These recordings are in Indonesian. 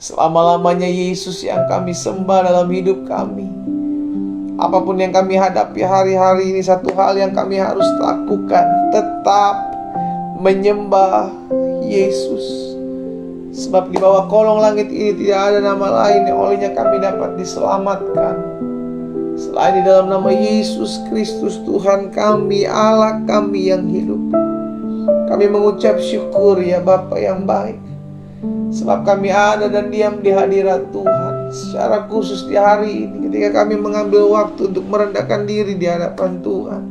Selama-lamanya Yesus yang kami sembah dalam hidup kami. Apapun yang kami hadapi hari-hari ini, satu hal yang kami harus lakukan, tetap menyembah Yesus. Sebab di bawah kolong langit ini tidak ada nama lain yang olehnya kami dapat diselamatkan selain di dalam nama Yesus Kristus, Tuhan kami, Allah kami yang hidup. Kami mengucap syukur ya Bapa yang baik, sebab kami ada dan diam di hadirat Tuhan. Secara khusus di hari ini ketika kami mengambil waktu untuk merendahkan diri di hadapan Tuhan.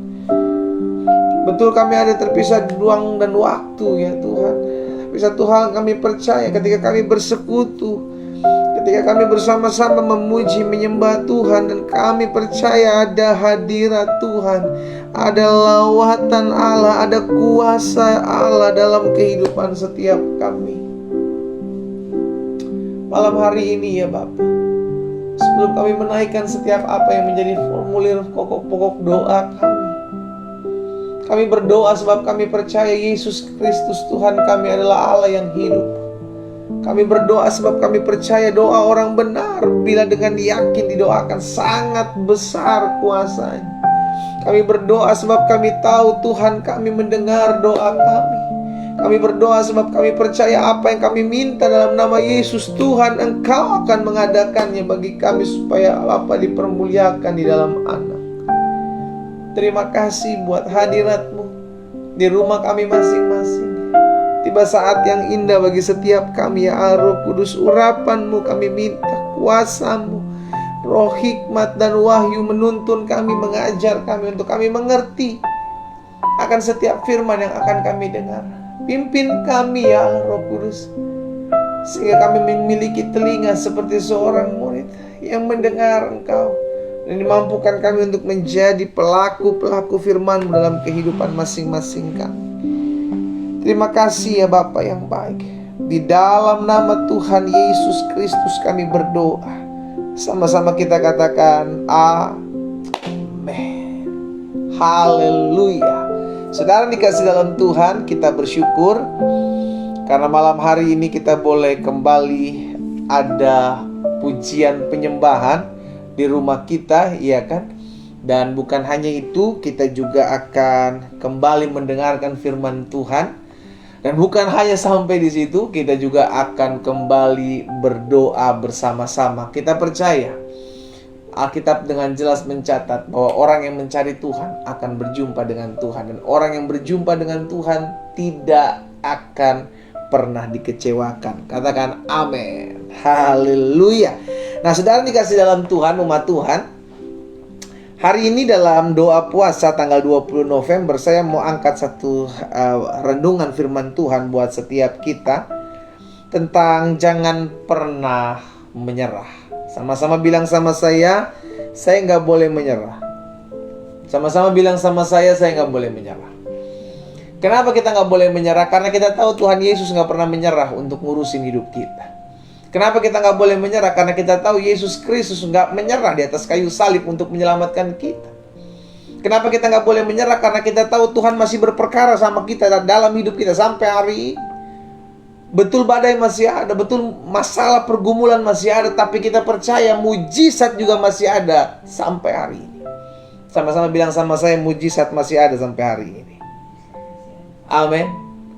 Betul kami ada terpisah ruang dan waktu ya Tuhan. Tapi satu hal kami percaya, ketika kami bersekutu, ketika kami bersama-sama memuji menyembah Tuhan, dan kami percaya ada hadirat Tuhan, ada lawatan Allah, ada kuasa Allah dalam kehidupan setiap kami. Malam hari ini ya Bapa, sebelum kami menaikkan setiap apa yang menjadi formulir pokok-pokok doa kami berdoa sebab kami percaya Yesus Kristus Tuhan kami adalah Allah yang hidup. Kami berdoa sebab kami percaya doa orang benar bila dengan yakin didoakan sangat besar kuasanya. Kami berdoa sebab kami tahu Tuhan kami mendengar doa kami. Kami berdoa sebab kami percaya apa yang kami minta dalam nama Yesus Tuhan, Engkau akan mengadakannya bagi kami supaya Bapa dipermuliakan di dalam Anak. Terima kasih buat hadirat-Mu di rumah kami masing-masing. Tiba saat yang indah bagi setiap kami ya Allah Roh Kudus, urapan-Mu kami minta, kuasa-Mu, roh hikmat dan wahyu menuntun kami, mengajar kami untuk kami mengerti akan setiap firman yang akan kami dengar. Pimpin kami ya Allah Roh Kudus, sehingga kami memiliki telinga seperti seorang murid yang mendengar Engkau, dan dimampukan kami untuk menjadi pelaku-pelaku firman-Mu dalam kehidupan masing-masing kami. Terima kasih ya Bapa yang baik. Di dalam nama Tuhan Yesus Kristus kami berdoa. Sama-sama kita katakan amin. Haleluya. Saudara dikasih dalam Tuhan, kita bersyukur karena malam hari ini kita boleh kembali ada pujian penyembahan di rumah kita, iya kan? Dan bukan hanya itu, kita juga akan kembali mendengarkan firman Tuhan. Dan bukan hanya sampai di situ, kita juga akan kembali berdoa bersama-sama. Kita percaya Alkitab dengan jelas mencatat bahwa orang yang mencari Tuhan akan berjumpa dengan Tuhan, dan orang yang berjumpa dengan Tuhan tidak akan pernah dikecewakan. Katakan amin. Haleluya. Nah, saudara dikasih dalam Tuhan, umat Tuhan, hari ini dalam doa puasa tanggal 20 November saya mau angkat satu renungan firman Tuhan buat setiap kita tentang jangan pernah menyerah. Sama-sama bilang sama saya nggak boleh menyerah. Sama-sama bilang sama saya nggak boleh menyerah. Kenapa kita nggak boleh menyerah? Karena kita tahu Tuhan Yesus nggak pernah menyerah untuk ngurusin hidup kita. Kenapa kita nggak boleh menyerah? Karena kita tahu Yesus Kristus nggak menyerah di atas kayu salib untuk menyelamatkan kita. Kenapa kita nggak boleh menyerah? Karena kita tahu Tuhan masih berperkara sama kita dalam hidup kita sampai hari ini. Betul badai masih ada, betul masalah pergumulan masih ada, tapi kita percaya mujizat juga masih ada sampai hari ini. Sama-sama bilang sama saya, mujizat masih ada sampai hari ini. Amin.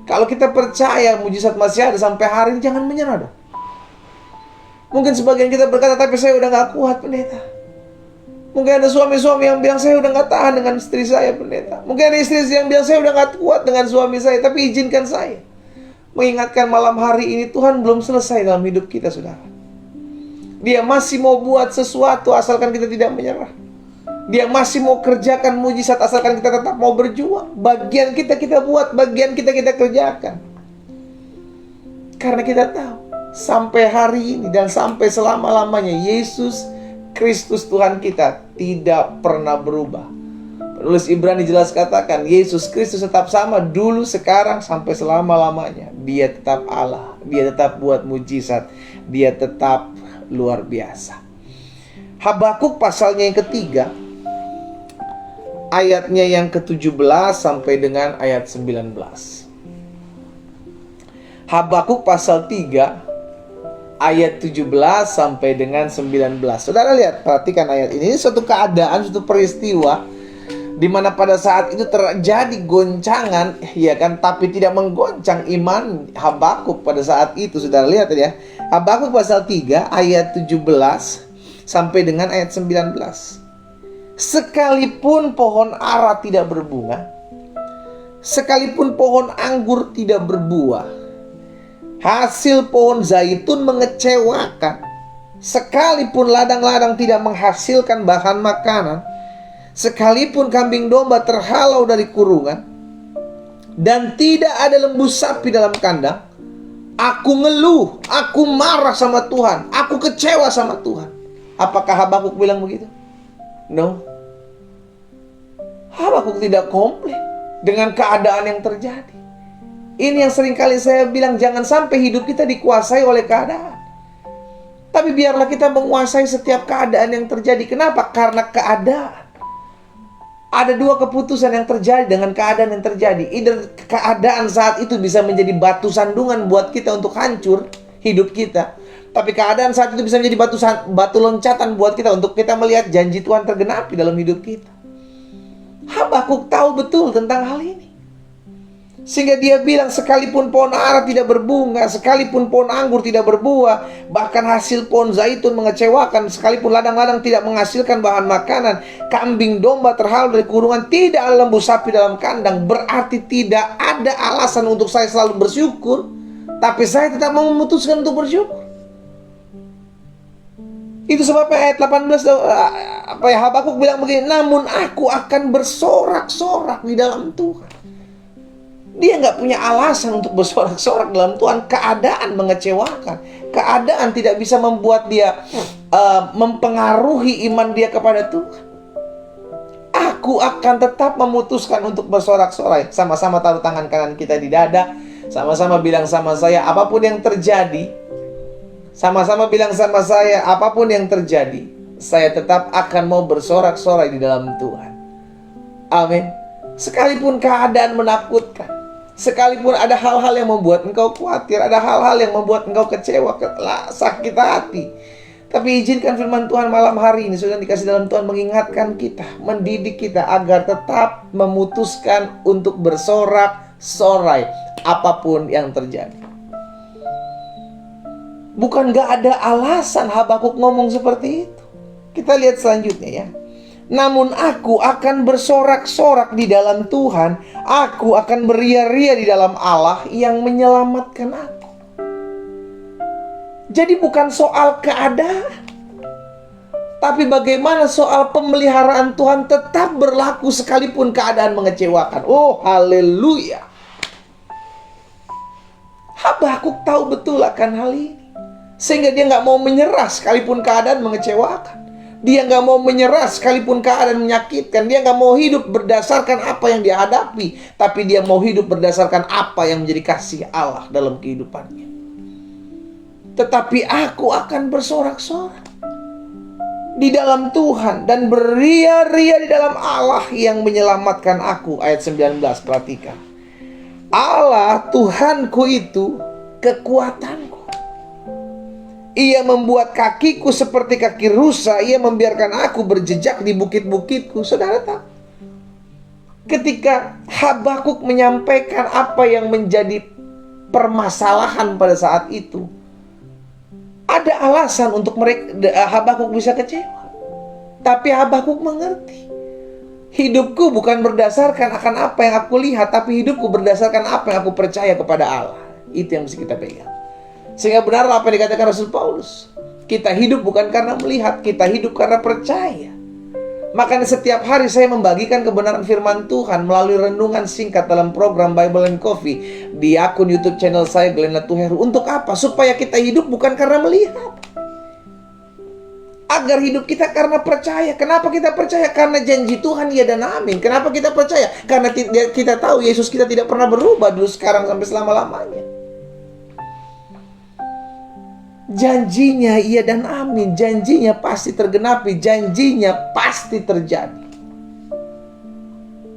Kalau kita percaya mujizat masih ada sampai hari ini, jangan menyerah dong. Mungkin sebagian kita berkata, tapi saya udah gak kuat pendeta. Mungkin ada suami-suami yang bilang, saya udah gak tahan dengan istri saya pendeta. Mungkin ada istri yang bilang, saya udah gak kuat dengan suami saya, tapi izinkan saya mengingatkan malam hari ini, Tuhan belum selesai dalam hidup kita, saudara. Dia masih mau buat sesuatu asalkan kita tidak menyerah. Dia masih mau kerjakan mujizat asalkan kita tetap mau berjuang. Bagian kita buat, bagian kita kerjakan. Karena kita tahu sampai hari ini dan sampai selama-lamanya Yesus Kristus Tuhan kita tidak pernah berubah. Penulis Ibrani jelas katakan, Yesus Kristus tetap sama dulu, sekarang, sampai selama-lamanya. Dia tetap Allah, Dia tetap buat mujizat, Dia tetap luar biasa. Habakuk pasalnya yang ketiga, ayatnya yang ke-17 sampai dengan ayat 19. Habakuk pasal 3 ayat 17 sampai dengan 19. Saudara lihat, perhatikan ayat ini. Ini suatu keadaan, suatu peristiwa di mana pada saat itu terjadi goncangan, ya kan, tapi tidak menggoncang iman Habakuk pada saat itu. Saudara lihat ya, Habakuk pasal 3 ayat 17 sampai dengan ayat 19. Sekalipun pohon ara tidak berbunga, sekalipun pohon anggur tidak berbuah, hasil pohon zaitun mengecewakan, sekalipun ladang-ladang tidak menghasilkan bahan makanan, sekalipun kambing domba terhalau dari kurungan, dan tidak ada lembu sapi dalam kandang, aku ngeluh, aku marah sama Tuhan, aku kecewa sama Tuhan. Apakah Habakuk bilang begitu? No. Habakuk tidak komplain dengan keadaan yang terjadi. Ini yang seringkali saya bilang, jangan sampai hidup kita dikuasai oleh keadaan, tapi biarlah kita menguasai setiap keadaan yang terjadi. Kenapa? Karena keadaan. Ada dua keputusan yang terjadi dengan keadaan yang terjadi. Either keadaan saat itu bisa menjadi batu sandungan buat kita untuk hancur hidup kita, tapi keadaan saat itu bisa menjadi batu loncatan buat kita untuk kita melihat janji Tuhan tergenapi dalam hidup kita. Habakuk tahu betul tentang hal ini, sehingga dia bilang, sekalipun pohon ara tidak berbunga, sekalipun pohon anggur tidak berbuah, bahkan hasil pohon zaitun mengecewakan, sekalipun ladang-ladang tidak menghasilkan bahan makanan, kambing domba terhalau dari kurungan, tidak ada lembu sapi dalam kandang, berarti tidak ada alasan untuk saya selalu bersyukur, tapi saya tetap mau memutuskan untuk bersyukur. Itu sebabnya ayat 18 Habakuk bilang begini, namun aku akan bersorak-sorak di dalam Tuhan. Dia nggak punya alasan untuk bersorak-sorak dalam Tuhan. Keadaan mengecewakan, keadaan tidak bisa membuat dia mempengaruhi iman dia kepada Tuhan. Aku akan tetap memutuskan untuk bersorak-sorai. Sama-sama taruh tangan kanan kita di dada, sama-sama bilang sama saya, apapun yang terjadi, sama-sama bilang sama saya, apapun yang terjadi, saya tetap akan mau bersorak-sorai di dalam Tuhan. Amin. Sekalipun keadaan menakutkan, sekalipun ada hal-hal yang membuat engkau khawatir, ada hal-hal yang membuat engkau kecewa, sakit hati, tapi izinkan firman Tuhan malam hari ini, sudah dikasih dalam Tuhan, mengingatkan kita, mendidik kita agar tetap memutuskan untuk bersorak-sorai apapun yang terjadi. Bukan gak ada alasan Habakuk ngomong seperti itu. Kita lihat selanjutnya ya. Namun aku akan bersorak-sorak di dalam Tuhan, aku akan beria-ria di dalam Allah yang menyelamatkan aku. Jadi bukan soal keadaan, tapi bagaimana soal pemeliharaan Tuhan tetap berlaku sekalipun keadaan mengecewakan. Oh, haleluya. Habakuk tahu betul akan hal ini, sehingga dia nggak mau menyerah sekalipun keadaan mengecewakan. Dia nggak mau menyerah sekalipun keadaan menyakitkan. Dia nggak mau hidup berdasarkan apa yang dia hadapi, tapi dia mau hidup berdasarkan apa yang menjadi kasih Allah dalam kehidupannya. Tetapi aku akan bersorak-sorak di dalam Tuhan dan beria-ria di dalam Allah yang menyelamatkan aku. Ayat 19, perhatikan. Allah Tuhanku itu kekuatanku. Ia membuat kakiku seperti kaki rusa. Ia membiarkan aku berjejak di bukit-bukitku. Saudara tahu, ketika Habakuk menyampaikan apa yang menjadi permasalahan pada saat itu, ada alasan untuk Habakuk bisa kecewa. Tapi Habakuk mengerti, hidupku bukan berdasarkan akan apa yang aku lihat, tapi hidupku berdasarkan apa yang aku percaya kepada Allah. Itu yang mesti kita pegang. Sehingga benarlah apa yang dikatakan Rasul Paulus, kita hidup bukan karena melihat, kita hidup karena percaya. Makanya setiap hari saya membagikan kebenaran firman Tuhan melalui renungan singkat dalam program Bible and Coffee di akun YouTube channel saya, Glenn Latuheru. Untuk apa? Supaya kita hidup bukan karena melihat, agar hidup kita karena percaya. Kenapa kita percaya? Karena janji Tuhan ya dan amin. Kenapa kita percaya? Karena kita tahu Yesus kita tidak pernah berubah dulu, sekarang, sampai selama-lamanya. Janjinya iya dan amin. Janjinya pasti tergenapi. Janjinya pasti terjadi.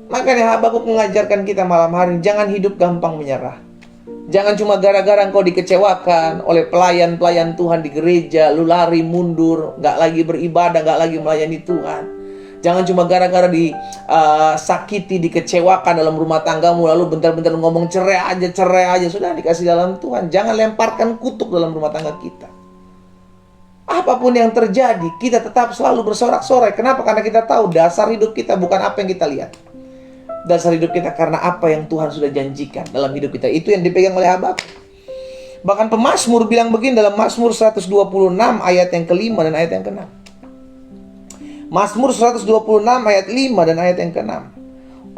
Makanya Habakuk mengajarkan kita malam hari, jangan hidup gampang menyerah. Jangan cuma gara-gara engkau dikecewakan oleh pelayan-pelayan Tuhan di gereja, lu lari mundur, gak lagi beribadah, gak lagi melayani Tuhan. Jangan cuma gara-gara disakiti, dikecewakan dalam rumah tanggamu, lalu bentar-bentar ngomong cerai aja. Sudah dikasih dalam Tuhan. Jangan lemparkan kutuk dalam rumah tangga kita. Apapun yang terjadi, kita tetap selalu bersorak-sorai. Kenapa? Karena kita tahu dasar hidup kita bukan apa yang kita lihat. Dasar hidup kita karena apa yang Tuhan sudah janjikan dalam hidup kita. Itu yang dipegang oleh Habakuk. Bahkan pemazmur bilang begini dalam Mazmur 126 ayat yang kelima dan ayat yang keenam. Mazmur 126 ayat 5 dan ayat yang keenam.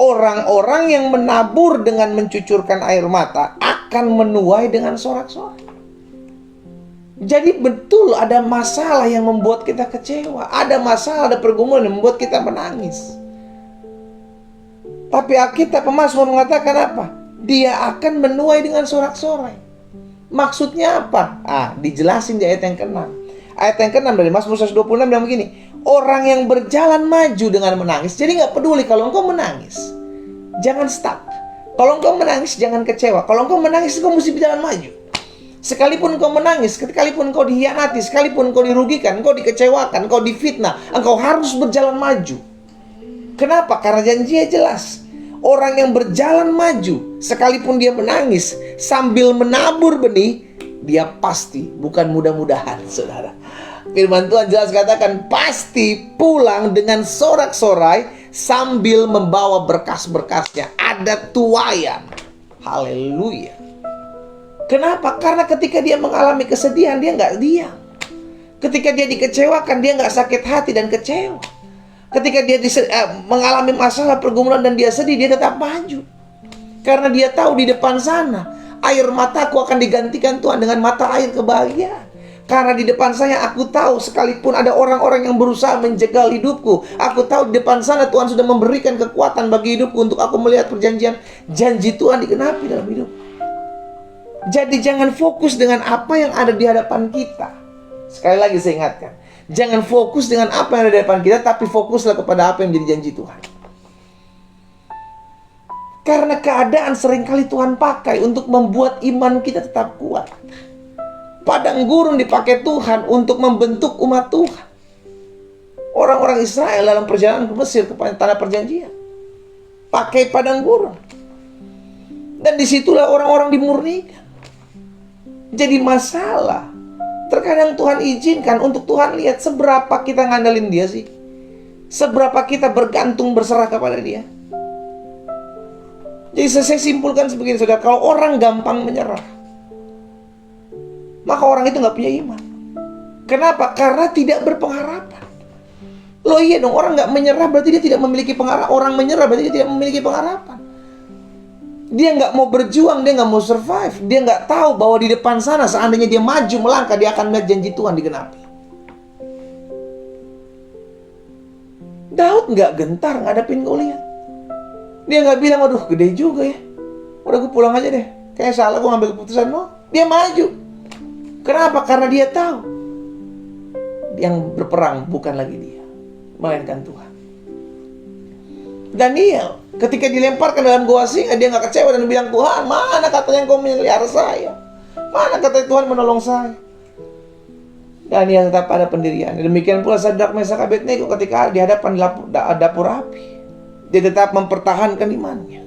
Orang-orang yang menabur dengan mencucurkan air mata akan menuai dengan sorak-sorai. Jadi betul ada masalah yang membuat kita kecewa. Ada masalah, ada pergumulan yang membuat kita menangis. Tapi Alkitab pemazmur mengatakan apa? Dia akan menuai dengan sorak-sorai. Maksudnya apa? Dijelasin di ayat yang ke-6. Ayat yang ke-6 dari Mazmur 126 bilang begini. Orang yang berjalan maju dengan menangis. Jadi gak peduli kalau engkau menangis, jangan stuck. Kalau engkau menangis, jangan kecewa. Kalau engkau menangis, engkau mesti berjalan maju. Sekalipun engkau menangis, sekalipun engkau dihianati, sekalipun engkau dirugikan, engkau dikecewakan, engkau difitnah, engkau harus berjalan maju. Kenapa? Karena janjinya jelas. Orang yang berjalan maju, sekalipun dia menangis, sambil menabur benih, dia pasti, bukan mudah-mudahan, saudara. Firman Tuhan jelas katakan, pasti pulang dengan sorak-sorai, sambil membawa berkas-berkasnya. Ada tuaian. Haleluya. Kenapa? Karena ketika dia mengalami kesedihan, dia nggak diam. Ketika dia dikecewakan, dia nggak sakit hati dan kecewa. Ketika dia mengalami masalah, pergumulan, dan dia sedih, dia tetap maju. Karena dia tahu di depan sana, air mataku akan digantikan Tuhan dengan mata air kebahagiaan. Karena di depan saya, aku tahu sekalipun ada orang-orang yang berusaha menjegal hidupku, aku tahu di depan sana Tuhan sudah memberikan kekuatan bagi hidupku untuk aku melihat perjanjian, janji Tuhan digenapi dalam hidup. Jadi jangan fokus dengan apa yang ada di hadapan kita. Sekali lagi saya ingatkan, jangan fokus dengan apa yang ada di depan kita, tapi fokuslah kepada apa yang menjadi janji Tuhan. Karena keadaan seringkali Tuhan pakai untuk membuat iman kita tetap kuat. Padang gurun dipakai Tuhan untuk membentuk umat Tuhan. Orang-orang Israel dalam perjalanan ke Mesir, ke tanah perjanjian, pakai padang gurun. Dan disitulah orang-orang dimurnikan. Jadi masalah, terkadang Tuhan izinkan untuk Tuhan lihat seberapa kita ngandelin dia sih. Seberapa kita bergantung, berserah kepada dia. Jadi saya simpulkan sebegini, saudara. Kalau orang gampang menyerah, maka orang itu gak punya iman. Kenapa? Karena tidak berpengharapan. Loh iya dong, orang gak menyerah berarti dia tidak memiliki pengharapan. Orang menyerah berarti dia tidak memiliki pengharapan. Dia gak mau berjuang, dia gak mau survive. Dia gak tahu bahwa di depan sana, seandainya dia maju melangkah, dia akan melihat janji Tuhan digenapi. Daud gak gentar ngadepin Goliat. Dia gak bilang, waduh gede juga ya, udah gue pulang aja deh, kayak salah gue ngambil keputusan. No, dia maju. Kenapa? Karena dia tahu yang berperang bukan lagi dia, melainkan Tuhan. Daniel, ketika dilemparkan dalam gua singa, dia gak kecewa dan bilang, Tuhan, mana katanya engkau memelihara saya? Mana katanya Tuhan menolong saya? Daniel tetap ada pendirian. Demikian pula Sadrak, Mesak, Abednego ketika di hadapan dapur api, dia tetap mempertahankan imannya.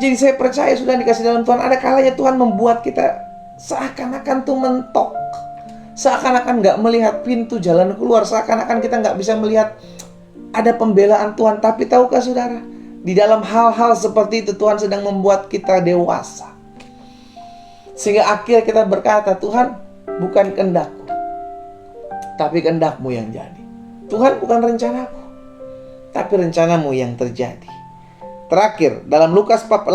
Jadi saya percaya sudah dikasih dalam Tuhan, ada kalanya Tuhan membuat kita seakan-akan tuh mentok, seakan-akan gak melihat pintu jalan keluar, seakan-akan kita gak bisa melihat ada pembelaan Tuhan. Tapi tahukah saudara, di dalam hal-hal seperti itu Tuhan sedang membuat kita dewasa, sehingga akhirnya kita berkata, Tuhan, bukan kehendakku, tapi kehendak-Mu yang jadi. Tuhan, bukan rencanaku, tapi rencana-Mu yang terjadi. Terakhir, dalam Lukas 18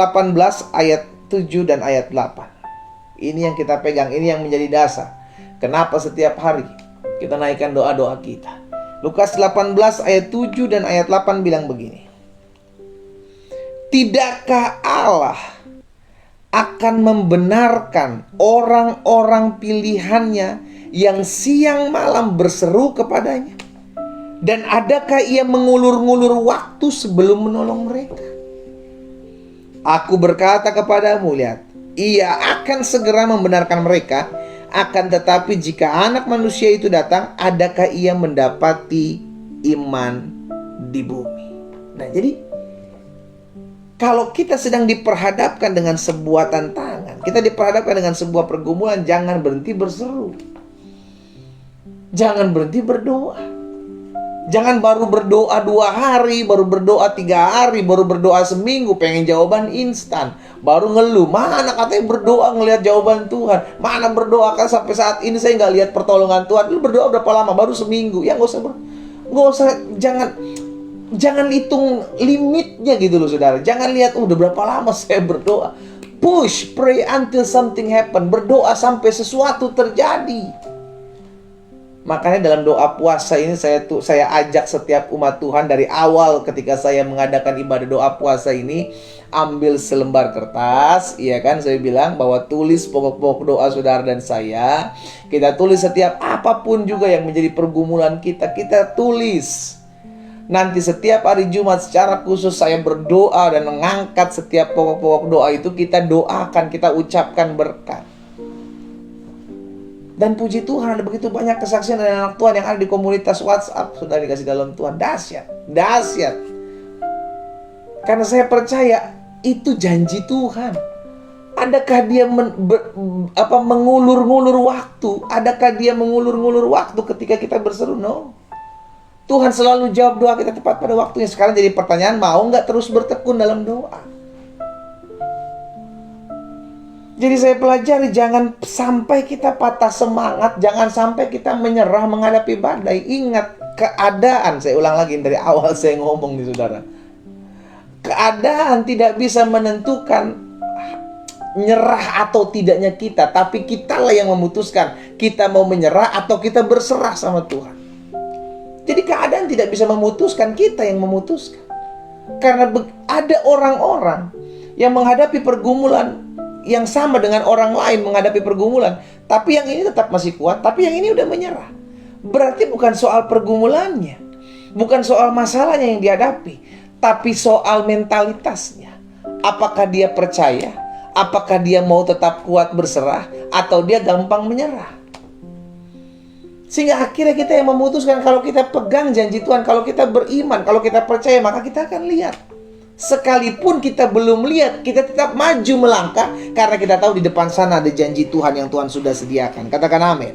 ayat 7 dan ayat 8. Ini yang kita pegang, ini yang menjadi dasar. Kenapa setiap hari kita naikkan doa-doa kita. Lukas 18 ayat 7 dan ayat 8 bilang begini. Tidakkah Allah akan membenarkan orang-orang pilihannya yang siang malam berseru kepadanya? Dan adakah ia mengulur-ngulur waktu sebelum menolong mereka? Aku berkata kepadamu, lihat, ia akan segera membenarkan mereka. Akan tetapi jika Anak Manusia itu datang, adakah ia mendapati iman di bumi? Nah, jadi kalau kita sedang diperhadapkan dengan sebuah tantangan, kita diperhadapkan dengan sebuah pergumulan, jangan berhenti berseru. Jangan berhenti berdoa. Jangan baru berdoa 2 hari, baru berdoa 3 hari, baru berdoa seminggu, pengen jawaban instan. Baru ngeluh, mana katanya berdoa ngelihat jawaban Tuhan. Mana berdoa kan sampai saat ini saya nggak lihat pertolongan Tuhan. Lu berdoa berapa lama? Baru seminggu. Ya nggak usah, jangan hitung limitnya gitu loh saudara. Jangan lihat udah berapa lama saya berdoa. Push, pray until something happen. Berdoa sampai sesuatu terjadi. Makanya dalam doa puasa ini saya ajak setiap umat Tuhan dari awal ketika saya mengadakan ibadah doa puasa ini, ambil selembar kertas, iya kan, saya bilang bahwa tulis pokok-pokok doa saudara dan saya. Kita tulis setiap apapun juga yang menjadi pergumulan kita tulis. Nanti setiap hari Jumat secara khusus saya berdoa dan mengangkat setiap pokok-pokok doa itu, kita doakan, kita ucapkan berkat. Dan puji Tuhan, ada begitu banyak kesaksian dari anak Tuhan yang ada di komunitas WhatsApp. Sudah dikasih dalam Tuhan. Dahsyat. Karena saya percaya itu janji Tuhan. Adakah dia mengulur-ngulur waktu? Adakah dia mengulur-ngulur waktu ketika kita berseru? No. Tuhan selalu jawab doa kita tepat pada waktunya. Sekarang jadi pertanyaan, mau nggak terus bertekun dalam doa? Jadi saya pelajari, jangan sampai kita patah semangat, jangan sampai kita menyerah menghadapi badai. Ingat, keadaan, saya ulang lagi dari awal saya ngomong nih saudara. Keadaan tidak bisa menentukan nyerah atau tidaknya kita, tapi kitalah yang memutuskan kita mau menyerah atau kita berserah sama Tuhan. Jadi keadaan tidak bisa memutuskan, kita yang memutuskan. Karena ada orang-orang yang menghadapi pergumulan yang sama dengan orang lain menghadapi pergumulan, tapi yang ini tetap masih kuat, tapi yang ini udah menyerah. Berarti bukan soal pergumulannya, bukan soal masalahnya yang dihadapi, tapi soal mentalitasnya. Apakah dia percaya? Apakah dia mau tetap kuat berserah? Atau dia gampang menyerah? Sehingga akhirnya kita yang memutuskan. Kalau kita pegang janji Tuhan, kalau kita beriman, kalau kita percaya, maka kita akan lihat. Sekalipun kita belum lihat, kita tetap maju melangkah, karena kita tahu di depan sana ada janji Tuhan yang Tuhan sudah sediakan. Katakan amin.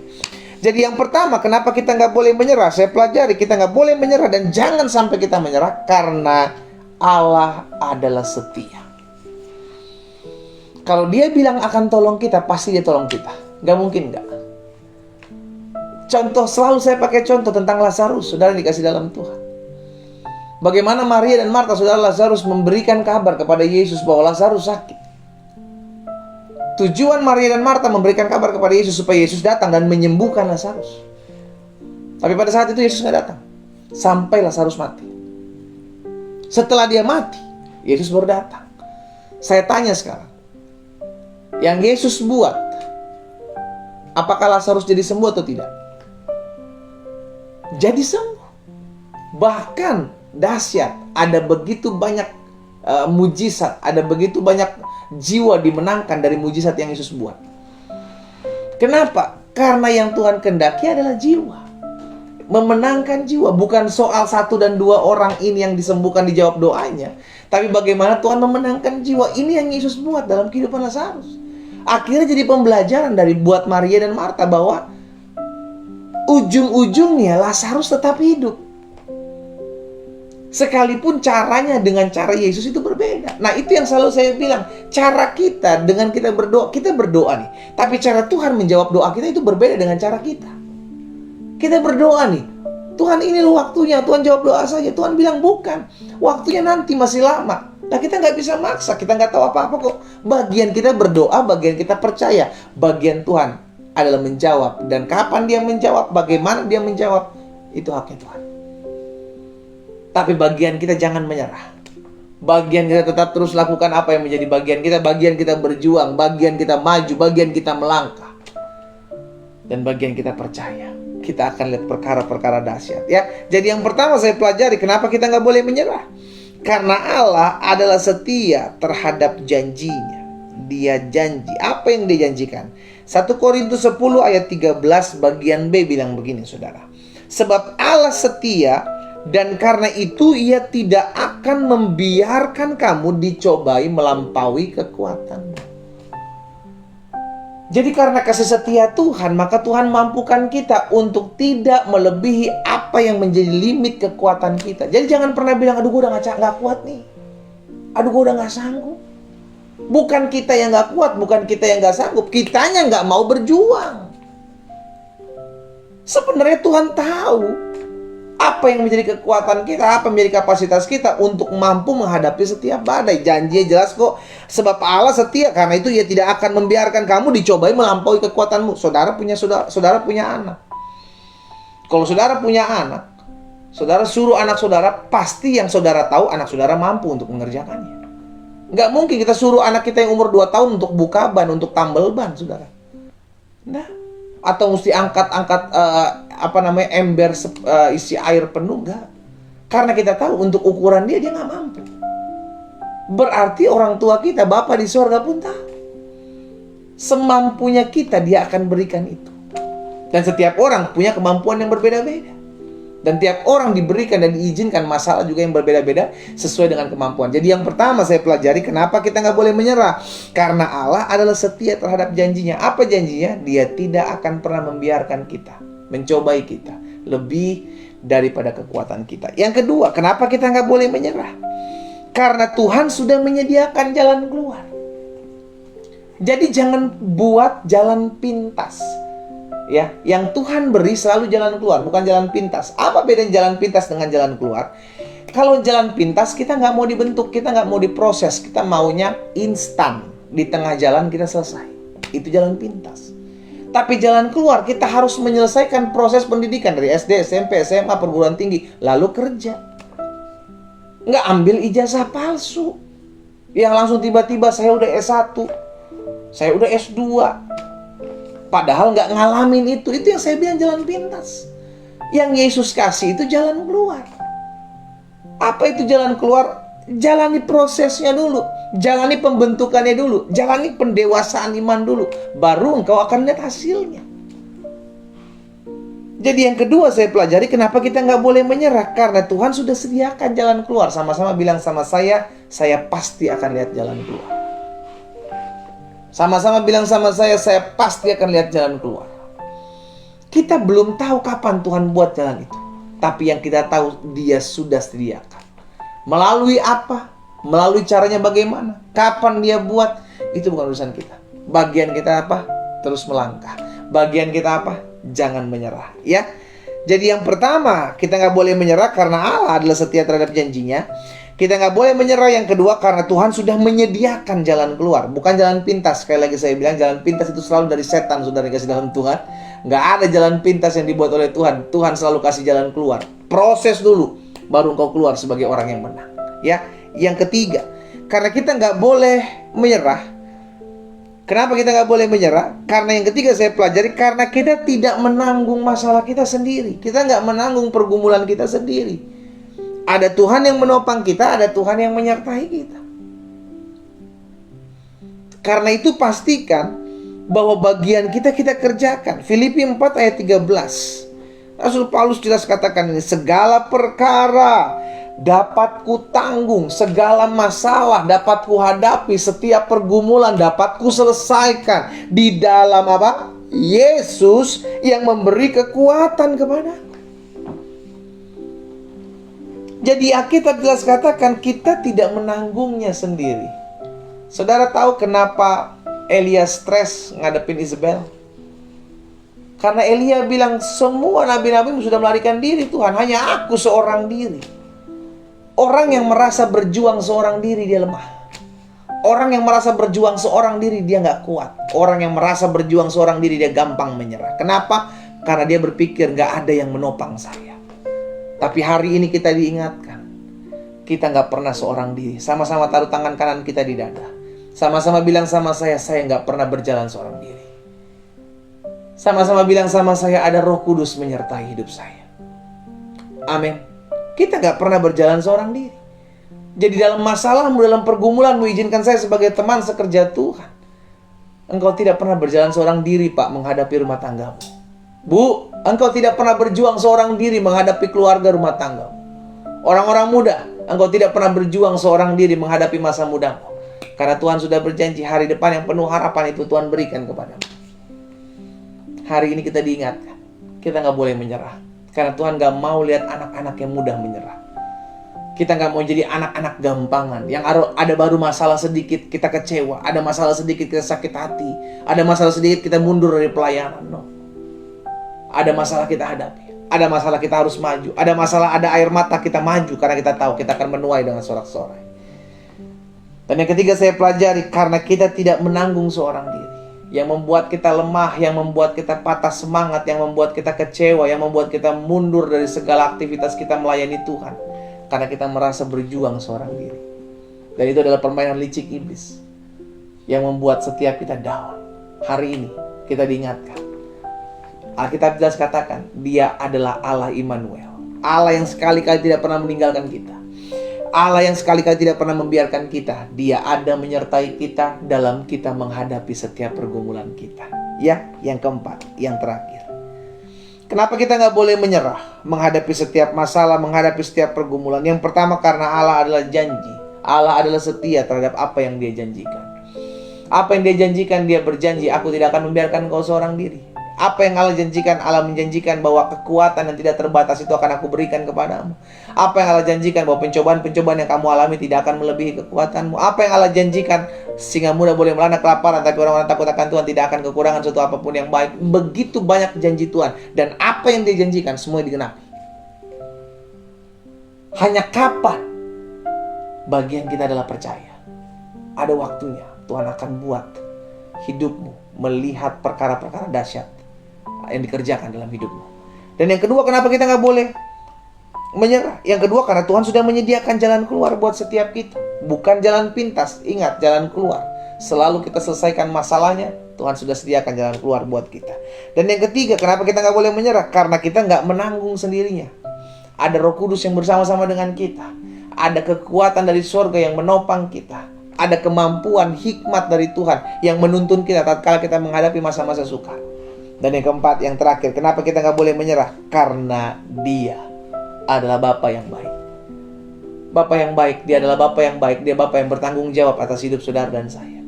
Jadi yang pertama, kenapa kita nggak boleh menyerah? Saya pelajari, kita nggak boleh menyerah dan jangan sampai kita menyerah, karena Allah adalah setia. Kalau dia bilang akan tolong kita, pasti dia tolong kita. Nggak mungkin nggak. Contoh, selalu saya pakai contoh tentang Lazarus, saudara dikasih dalam Tuhan. Bagaimana Maria dan Marta, saudara, Lazarus memberikan kabar kepada Yesus bahwa Lazarus sakit. Tujuan Maria dan Marta memberikan kabar kepada Yesus supaya Yesus datang dan menyembuhkan Lazarus. Tapi pada saat itu Yesus nggak datang sampai Lazarus mati. Setelah dia mati, Yesus baru datang. Saya tanya sekarang, yang Yesus buat, apakah Lazarus jadi sembuh atau tidak? Jadi sembuh. Bahkan dahsyat, ada begitu banyak mujizat, ada begitu banyak jiwa dimenangkan dari mujizat yang Yesus buat. Kenapa? Karena yang Tuhan kehendaki adalah jiwa, memenangkan jiwa. Bukan soal 1 dan 2 orang ini yang disembuhkan, dijawab doanya, tapi bagaimana Tuhan memenangkan jiwa. Ini yang Yesus buat dalam kehidupan Lazarus. Akhirnya jadi pembelajaran buat Maria dan Marta bahwa ujung-ujungnya Lazarus tetap hidup. Sekalipun caranya dengan cara Yesus itu berbeda. Nah, itu yang selalu saya bilang. Cara kita dengan kita berdoa nih. Tapi cara Tuhan menjawab doa kita itu berbeda dengan cara kita. Kita berdoa nih, Tuhan ini loh waktunya, Tuhan jawab doa saja. Tuhan bilang bukan, waktunya nanti masih lama. Nah, kita nggak bisa maksa, kita nggak tahu apa-apa kok. Bagian kita berdoa, bagian kita percaya. Bagian Tuhan adalah menjawab. Dan kapan dia menjawab, bagaimana dia menjawab, itu haknya Tuhan. Tapi bagian kita jangan menyerah. Bagian kita tetap terus lakukan apa yang menjadi bagian kita. Bagian kita berjuang, bagian kita maju, bagian kita melangkah. Dan bagian kita percaya. Kita akan lihat perkara-perkara dahsyat ya. Jadi yang pertama saya pelajari, kenapa kita nggak boleh menyerah. Karena Allah adalah setia terhadap janjinya. Dia janji. Apa yang dia janjikan? 1 Korintus 10 ayat 13 bagian B bilang begini, saudara. Sebab Allah setia, dan karena itu Ia tidak akan membiarkan kamu dicobai melampaui kekuatanmu. Jadi karena kasih setia Tuhan, maka Tuhan mampukan kita untuk tidak melebihi apa yang menjadi limit kekuatan kita. Jadi jangan pernah bilang, aduh gue udah gak kuat nih, aduh gue udah gak sanggup. Bukan kita yang gak kuat, bukan kita yang gak sanggup, kitanya gak mau berjuang. Sebenarnya Tuhan tahu apa yang menjadi kekuatan kita, apa yang menjadi kapasitas kita untuk mampu menghadapi setiap badai. Janjinya jelas kok. Sebab Allah setia, karena itu Ia tidak akan membiarkan kamu dicobai melampaui kekuatanmu. Saudara punya anak. Kalau saudara punya anak, saudara suruh anak saudara, pasti yang saudara tahu anak saudara mampu untuk mengerjakannya. Nggak mungkin kita suruh anak kita yang umur 2 tahun untuk buka ban, untuk tambal ban, saudara. Nah, atau mesti angkat ember isi air penuh, enggak. Karena kita tahu untuk ukuran dia nggak mampu. Berarti orang tua kita, Bapa di sorga pun tahu. Semampunya kita dia akan berikan itu. Dan setiap orang punya kemampuan yang berbeda-beda. Dan tiap orang diberikan dan diizinkan masalah juga yang berbeda-beda sesuai dengan kemampuan. Jadi yang pertama saya pelajari, kenapa kita nggak boleh menyerah? Karena Allah adalah setia terhadap janjinya. Apa janjinya? Dia tidak akan pernah membiarkan kita mencobai kita lebih daripada kekuatan kita. Yang kedua, kenapa kita nggak boleh menyerah? Karena Tuhan sudah menyediakan jalan keluar. Jadi jangan buat jalan pintas. Ya, yang Tuhan beri selalu jalan keluar, bukan jalan pintas. Apa bedanya jalan pintas dengan jalan keluar? Kalau jalan pintas kita nggak mau dibentuk, kita nggak mau diproses, kita maunya instan. Di tengah jalan kita selesai. Itu jalan pintas. Tapi jalan keluar kita harus menyelesaikan proses pendidikan dari SD, SMP, SMA, perguruan tinggi, lalu kerja. Nggak ambil ijazah palsu. Yang langsung tiba-tiba saya udah S1, saya udah S2. Padahal nggak ngalamin itu yang saya bilang jalan pintas. Yang Yesus kasih itu jalan keluar. Apa itu jalan keluar? Jalani prosesnya dulu, jalani pembentukannya dulu, jalani pendewasaan iman dulu, baru engkau akan lihat hasilnya. Jadi yang kedua saya pelajari, kenapa kita nggak boleh menyerah? Karena Tuhan sudah sediakan jalan keluar. Sama-sama bilang sama saya pasti akan lihat jalan keluar. Sama-sama bilang sama saya pasti akan lihat jalan keluar. Kita belum tahu kapan Tuhan buat jalan itu. Tapi yang kita tahu Dia sudah sediakan. Melalui apa? Melalui caranya bagaimana? Kapan Dia buat? Itu bukan urusan kita. Bagian kita apa? Terus melangkah. Bagian kita apa? Jangan menyerah. Ya. Jadi yang pertama, kita nggak boleh menyerah karena Allah adalah setia terhadap janjinya. Kita nggak boleh menyerah yang kedua karena Tuhan sudah menyediakan jalan keluar. Bukan jalan pintas. Sekali lagi saya bilang, jalan pintas itu selalu dari setan, saudara kasih dalam Tuhan. Nggak ada jalan pintas yang dibuat oleh Tuhan. Tuhan selalu kasih jalan keluar. Proses dulu, baru engkau keluar sebagai orang yang menang. Ya, yang ketiga, karena kita nggak boleh menyerah. Kenapa kita nggak boleh menyerah? Karena yang ketiga saya pelajari, karena kita tidak menanggung masalah kita sendiri. Kita nggak menanggung pergumulan kita sendiri. Ada Tuhan yang menopang kita, ada Tuhan yang menyertai kita. Karena itu pastikan bahwa bagian kita kerjakan. Filipi 4 ayat 13. Rasul Paulus jelas katakan ini, segala perkara dapat ku tanggung, segala masalah dapat ku hadapi, setiap pergumulan dapat ku selesaikan di dalam apa? Yesus yang memberi kekuatan kepadaku. Jadi Alkitab jelas katakan kita tidak menanggungnya sendiri. Saudara tahu kenapa Elia stres ngadepin Isabel? Karena Elia bilang semua nabi-nabi sudah melarikan diri Tuhan, hanya aku seorang diri. Orang yang merasa berjuang seorang diri dia lemah. Orang yang merasa berjuang seorang diri dia nggak kuat. Orang yang merasa berjuang seorang diri dia gampang menyerah. Kenapa? Karena dia berpikir nggak ada yang menopang saya. Tapi hari ini kita diingatkan, kita nggak pernah seorang diri. Sama-sama taruh tangan kanan kita di dada. Sama-sama bilang sama saya nggak pernah berjalan seorang diri. Sama-sama bilang sama saya, ada Roh Kudus menyertai hidup saya. Amin. Kita nggak pernah berjalan seorang diri. Jadi dalam masalahmu, dalam pergumulanmu, izinkan saya sebagai teman sekerja Tuhan. Engkau tidak pernah berjalan seorang diri, Pak, menghadapi rumah tanggamu. Bu, engkau tidak pernah berjuang seorang diri menghadapi keluarga rumah tanggamu. Orang-orang muda, engkau tidak pernah berjuang seorang diri menghadapi masa mudamu. Karena Tuhan sudah berjanji hari depan yang penuh harapan itu Tuhan berikan kepadamu. Hari ini kita diingatkan, kita nggak boleh menyerah. Karena Tuhan nggak mau lihat anak-anak yang mudah menyerah. Kita nggak mau jadi anak-anak gampangan yang ada baru masalah sedikit kita kecewa, ada masalah sedikit kita sakit hati, ada masalah sedikit kita mundur dari pelayanan. No. Ada masalah kita hadapi, ada masalah kita harus maju, ada masalah ada air mata kita maju karena kita tahu kita akan menuai dengan sorak-sorai. Dan yang ketiga saya pelajari, karena kita tidak menanggung seorang diri, yang membuat kita lemah, yang membuat kita patah semangat, yang membuat kita kecewa, yang membuat kita mundur dari segala aktivitas kita melayani Tuhan. Karena kita merasa berjuang seorang diri. Dan itu adalah permainan licik iblis yang membuat setiap kita down. Hari ini kita diingatkan. Alkitab jelas katakan, Dia adalah Allah Immanuel. Allah yang sekali-kali tidak pernah meninggalkan kita. Allah yang sekali-kali tidak pernah membiarkan kita. Dia ada menyertai kita dalam kita menghadapi setiap pergumulan kita. Ya, yang keempat, yang terakhir. Kenapa kita nggak boleh menyerah menghadapi setiap masalah, menghadapi setiap pergumulan? Yang pertama, karena Allah adalah janji. Allah adalah setia terhadap apa yang Dia janjikan. Apa yang Dia janjikan, Dia berjanji, aku tidak akan membiarkan kau seorang diri. Apa yang Allah janjikan, Allah menjanjikan bahwa kekuatan yang tidak terbatas itu akan aku berikan kepadamu. Apa yang Allah janjikan, bahwa pencobaan-pencobaan yang kamu alami tidak akan melebihi kekuatanmu. Apa yang Allah janjikan, singa muda boleh melanda kelaparan, tapi orang-orang takut akan Tuhan tidak akan kekurangan suatu apapun yang baik. Begitu banyak janji Tuhan. Dan apa yang Dia janjikan, semua digenapi. Hanya kapan bagian kita adalah percaya. Ada waktunya Tuhan akan buat hidupmu melihat perkara-perkara dahsyat yang dikerjakan dalam hidupmu. Dan yang kedua, kenapa kita nggak boleh menyerah? Yang kedua, karena Tuhan sudah menyediakan jalan keluar buat setiap kita. Bukan jalan pintas, ingat, jalan keluar. Selalu kita selesaikan masalahnya, Tuhan sudah sediakan jalan keluar buat kita. Dan yang ketiga, kenapa kita nggak boleh menyerah? Karena kita nggak menanggung sendirinya. Ada Roh Kudus yang bersama-sama dengan kita. Ada kekuatan dari surga yang menopang kita. Ada kemampuan, hikmat dari Tuhan yang menuntun kita tatkala kita menghadapi masa-masa sukar. Dan yang keempat, yang terakhir, kenapa kita nggak boleh menyerah? Karena Dia adalah Bapa yang baik. Bapa yang baik, Dia adalah Bapa yang baik. Dia Bapa yang bertanggung jawab atas hidup saudara dan saya.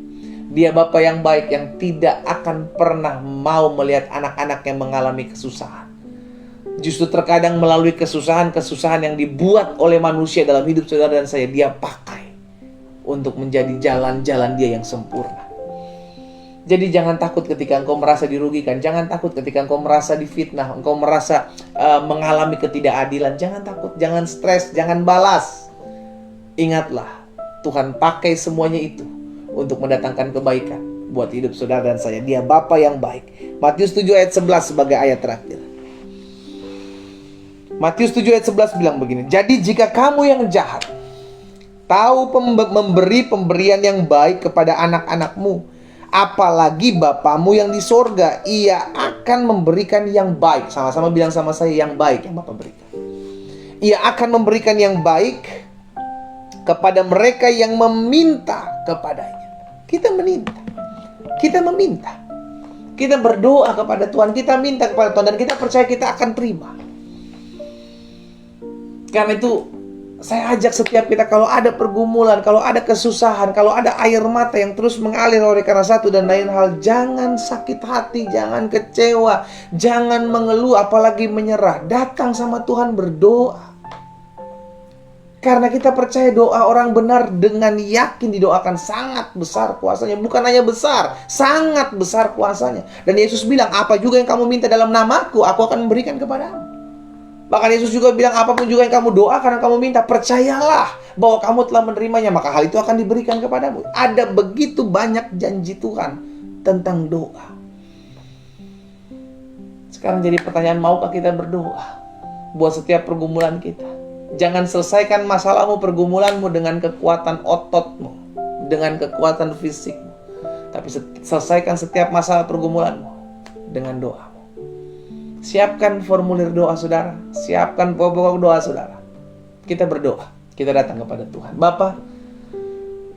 Dia Bapa yang baik yang tidak akan pernah mau melihat anak-anak yang mengalami kesusahan. Justru terkadang melalui kesusahan-kesusahan yang dibuat oleh manusia dalam hidup saudara dan saya, Dia pakai untuk menjadi jalan-jalan Dia yang sempurna. Jadi jangan takut ketika engkau merasa dirugikan. Jangan takut ketika engkau merasa difitnah, engkau merasa mengalami ketidakadilan. Jangan takut, jangan stres, jangan balas. Ingatlah, Tuhan pakai semuanya itu untuk mendatangkan kebaikan buat hidup saudara dan saya. Dia Bapa yang baik. Matius 7 ayat 11 sebagai ayat terakhir. Matius 7 ayat 11 bilang begini, jadi jika kamu yang jahat tahu memberi pemberian yang baik kepada anak-anakmu, apalagi Bapamu yang di sorga, Ia akan memberikan yang baik. Sama-sama bilang sama saya, yang baik yang Bapa berikan. Ia akan memberikan yang baik kepada mereka yang meminta kepadanya. Kita meminta, kita meminta, kita berdoa kepada Tuhan, kita minta kepada Tuhan, dan kita percaya kita akan terima. Karena itu saya ajak setiap kita, kalau ada pergumulan, kalau ada kesusahan, kalau ada air mata yang terus mengalir oleh karena satu dan lain hal, jangan sakit hati, jangan kecewa, jangan mengeluh, apalagi menyerah. Datang sama Tuhan, berdoa. Karena kita percaya doa orang benar dengan yakin didoakan sangat besar kuasanya. Bukan hanya besar, sangat besar kuasanya. Dan Yesus bilang, apa juga yang kamu minta dalam namaku, aku akan memberikan kepadamu. Bahkan Yesus juga bilang, apapun juga yang kamu doakan, yang kamu minta, percayalah bahwa kamu telah menerimanya, maka hal itu akan diberikan kepadamu. Ada begitu banyak janji Tuhan tentang doa. Sekarang jadi pertanyaan, maukah kita berdoa buat setiap pergumulan kita? Jangan selesaikan masalahmu, pergumulanmu dengan kekuatan ototmu, dengan kekuatan fisikmu. Tapi selesaikan setiap masalah pergumulanmu dengan doa. Siapkan formulir doa saudara, siapkan pokok doa saudara. Kita berdoa. Kita datang kepada Tuhan. Bapa,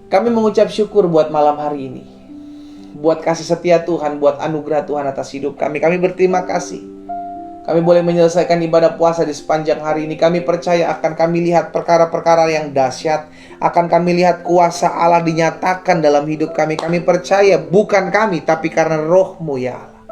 kami mengucap syukur buat malam hari ini, buat kasih setia Tuhan, buat anugerah Tuhan atas hidup kami. Kami berterima kasih. Kami boleh menyelesaikan ibadah puasa di sepanjang hari ini. Kami percaya akan kami lihat perkara-perkara yang dahsyat. Akan kami lihat kuasa Allah dinyatakan dalam hidup kami. Kami percaya bukan kami, tapi karena Roh-Mu ya Allah,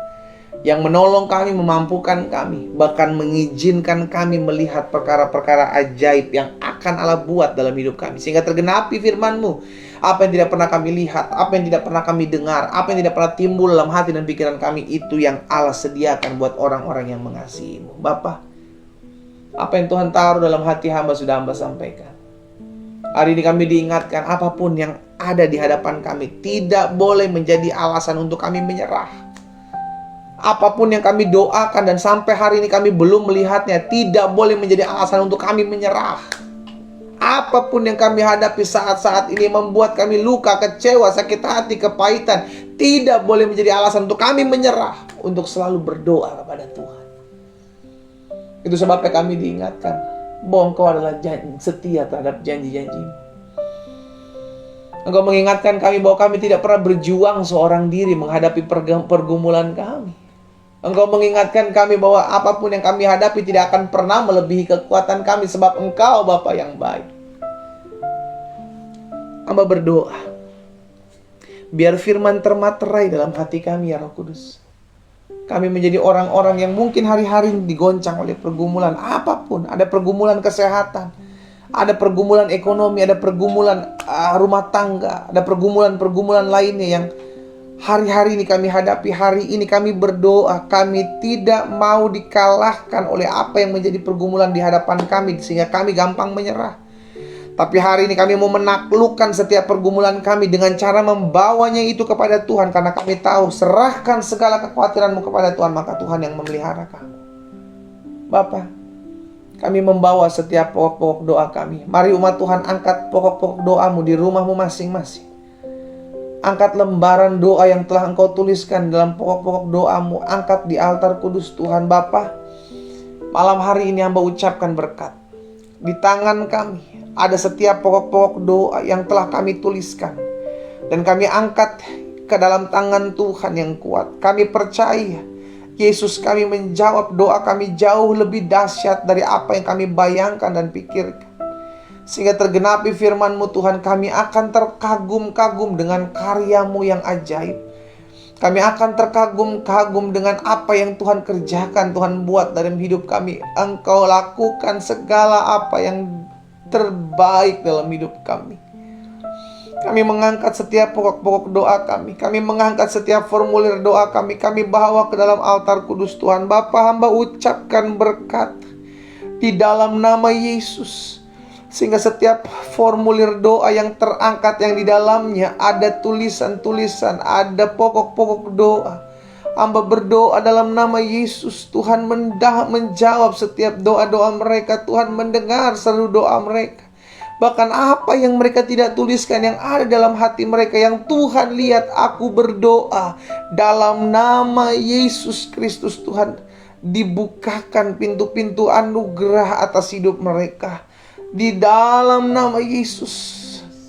yang menolong kami, memampukan kami, bahkan mengizinkan kami melihat perkara-perkara ajaib yang akan Allah buat dalam hidup kami. Sehingga tergenapi firman-Mu. Apa yang tidak pernah kami lihat, apa yang tidak pernah kami dengar, apa yang tidak pernah timbul dalam hati dan pikiran kami, itu yang Allah sediakan buat orang-orang yang mengasihi-Mu. Bapa, apa yang Tuhan taruh dalam hati hamba sudah hamba sampaikan. Hari ini kami diingatkan, apapun yang ada di hadapan kami tidak boleh menjadi alasan untuk kami menyerah. Apapun yang kami doakan dan sampai hari ini kami belum melihatnya, tidak boleh menjadi alasan untuk kami menyerah. Apapun yang kami hadapi saat-saat ini membuat kami luka, kecewa, sakit hati, kepahitan, tidak boleh menjadi alasan untuk kami menyerah, untuk selalu berdoa kepada Tuhan. Itu sebabnya kami diingatkan bahwa Engkau adalah setia terhadap janji-janji-Mu. Engkau mengingatkan kami bahwa kami tidak pernah berjuang seorang diri menghadapi pergumulan kami. Engkau mengingatkan kami bahwa apapun yang kami hadapi tidak akan pernah melebihi kekuatan kami, sebab Engkau Bapa yang baik. Hamba berdoa, biar firman termaterai dalam hati kami ya Roh Kudus. Kami menjadi orang-orang yang mungkin hari-hari digoncang oleh pergumulan apapun. Ada pergumulan kesehatan, ada pergumulan ekonomi, ada pergumulan rumah tangga, ada pergumulan-pergumulan lainnya yang hari-hari ini kami hadapi. Hari ini kami berdoa, kami tidak mau dikalahkan oleh apa yang menjadi pergumulan di hadapan kami, sehingga kami gampang menyerah. Tapi hari ini kami mau menaklukkan setiap pergumulan kami dengan cara membawanya itu kepada Tuhan. Karena kami tahu, serahkan segala kekhawatiranmu kepada Tuhan, maka Tuhan yang memelihara kamu. Bapa, kami membawa setiap pokok-pokok doa kami. Mari umat Tuhan angkat pokok-pokok doamu di rumahmu masing-masing. Angkat lembaran doa yang telah Engkau tuliskan dalam pokok-pokok doamu. Angkat di altar kudus Tuhan. Bapa, malam hari ini hamba ucapkan berkat. Di tangan kami ada setiap pokok-pokok doa yang telah kami tuliskan, dan kami angkat ke dalam tangan Tuhan yang kuat. Kami percaya Yesus kami menjawab doa kami jauh lebih dahsyat dari apa yang kami bayangkan dan pikirkan. Sehingga tergenapi firman-Mu Tuhan, kami akan terkagum-kagum dengan karya-Mu yang ajaib. Kami akan terkagum-kagum dengan apa yang Tuhan kerjakan, Tuhan buat dalam hidup kami. Engkau lakukan segala apa yang terbaik dalam hidup kami. Kami mengangkat setiap pokok-pokok doa kami. Kami mengangkat setiap formulir doa kami. Kami bawa ke dalam altar kudus Tuhan. Bapa, hamba ucapkan berkat di dalam nama Yesus. Sehingga setiap formulir doa yang terangkat, yang di dalamnya ada tulisan-tulisan, ada pokok-pokok doa, hamba berdoa dalam nama Yesus. Tuhan menjawab setiap doa-doa mereka. Tuhan mendengar seluruh doa mereka. Bahkan apa yang mereka tidak tuliskan, yang ada dalam hati mereka, yang Tuhan lihat, aku berdoa dalam nama Yesus Kristus. Tuhan, dibukakan pintu-pintu anugerah atas hidup mereka. Di dalam nama Yesus,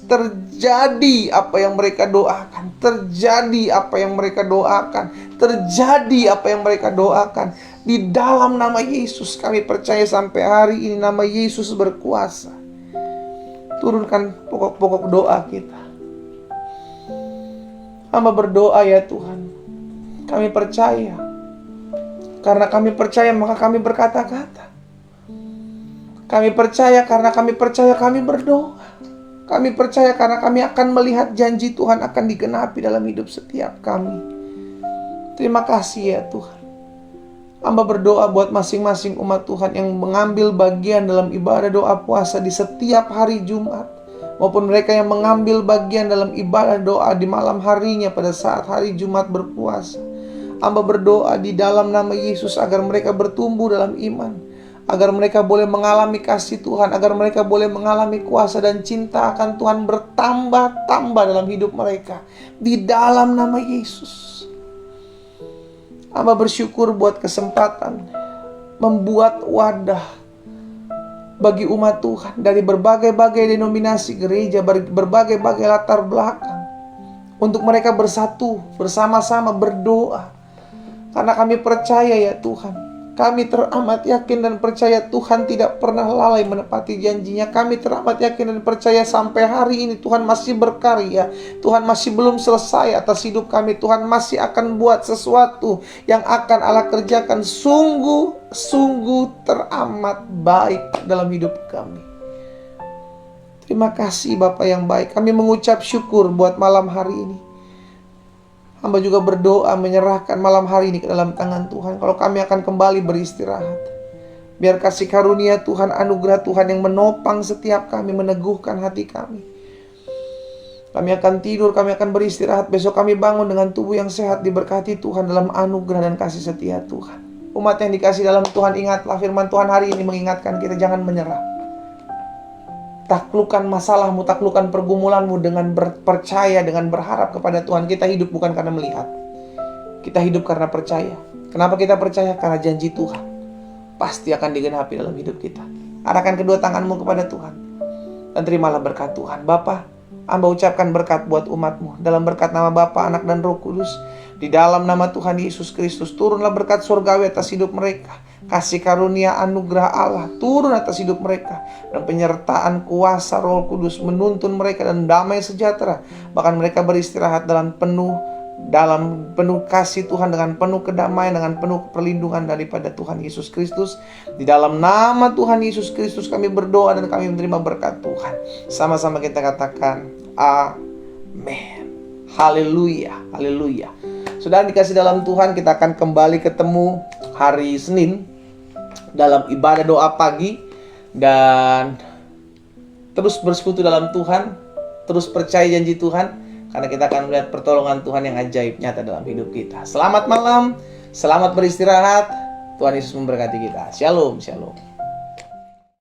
terjadi apa yang mereka doakan. Terjadi apa yang mereka doakan. Terjadi apa yang mereka doakan. Di dalam nama Yesus kami percaya sampai hari ini nama Yesus berkuasa. Turunkan pokok-pokok doa kita. Hamba berdoa ya Tuhan, kami percaya. Karena kami percaya maka kami berkata-kata. Kami percaya karena kami percaya kami berdoa. Kami percaya karena kami akan melihat janji Tuhan akan digenapi dalam hidup setiap kami. Terima kasih ya Tuhan. Hamba berdoa buat masing-masing umat Tuhan yang mengambil bagian dalam ibadah doa puasa di setiap hari Jumat, maupun mereka yang mengambil bagian dalam ibadah doa di malam harinya pada saat hari Jumat berpuasa. Hamba berdoa di dalam nama Yesus agar mereka bertumbuh dalam iman, agar mereka boleh mengalami kasih Tuhan, agar mereka boleh mengalami kuasa dan cinta akan Tuhan bertambah-tambah dalam hidup mereka. Di dalam nama Yesus. Hamba bersyukur buat kesempatan membuat wadah bagi umat Tuhan dari berbagai-bagai denominasi gereja, berbagai-bagai latar belakang, untuk mereka bersatu, bersama-sama berdoa. Karena kami percaya ya Tuhan, kami teramat yakin dan percaya Tuhan tidak pernah lalai menepati janjinya. Kami teramat yakin dan percaya sampai hari ini Tuhan masih berkarya. Tuhan masih belum selesai atas hidup kami. Tuhan masih akan buat sesuatu yang akan Allah kerjakan sungguh-sungguh teramat baik dalam hidup kami. Terima kasih Bapa yang baik. Kami mengucap syukur buat malam hari ini. Hamba juga berdoa menyerahkan malam hari ini ke dalam tangan Tuhan. Kalau kami akan kembali beristirahat, biar kasih karunia Tuhan, anugerah Tuhan yang menopang setiap kami, meneguhkan hati kami. Kami akan tidur, kami akan beristirahat. Besok kami bangun dengan tubuh yang sehat, diberkati Tuhan dalam anugerah dan kasih setia Tuhan. Umat yang dikasih dalam Tuhan, ingatlah firman Tuhan hari ini mengingatkan kita jangan menyerah. Taklukkan masalahmu, taklukkan pergumulanmu dengan percaya, dengan berharap kepada Tuhan. Kita hidup bukan karena melihat, kita hidup karena percaya. Kenapa kita percaya? Karena janji Tuhan pasti akan digenapi dalam hidup kita. Arahkan kedua tanganmu kepada Tuhan dan terimalah berkat Tuhan. Bapa, Hamba ucapkan berkat buat umatmu. Dalam berkat nama Bapa, Anak dan Roh Kudus, di dalam nama Tuhan Yesus Kristus, turunlah berkat surgawi atas hidup mereka. Kasih karunia anugerah Allah turun atas hidup mereka, dan penyertaan kuasa Roh Kudus menuntun mereka dan damai sejahtera. Bahkan mereka beristirahat dalam penuh kasih Tuhan, dengan penuh kedamaian, dengan penuh perlindungan daripada Tuhan Yesus Kristus. Di dalam nama Tuhan Yesus Kristus kami berdoa dan kami menerima berkat Tuhan. Sama-sama kita katakan amin. Haleluya, haleluya. Saudara dikasih dalam Tuhan, kita akan kembali ketemu hari Senin dalam ibadah doa pagi, dan terus bersekutu dalam Tuhan, terus percaya janji Tuhan, karena kita akan melihat pertolongan Tuhan yang ajaib nyata dalam hidup kita. Selamat malam, selamat beristirahat. Tuhan Yesus memberkati kita. Shalom, shalom.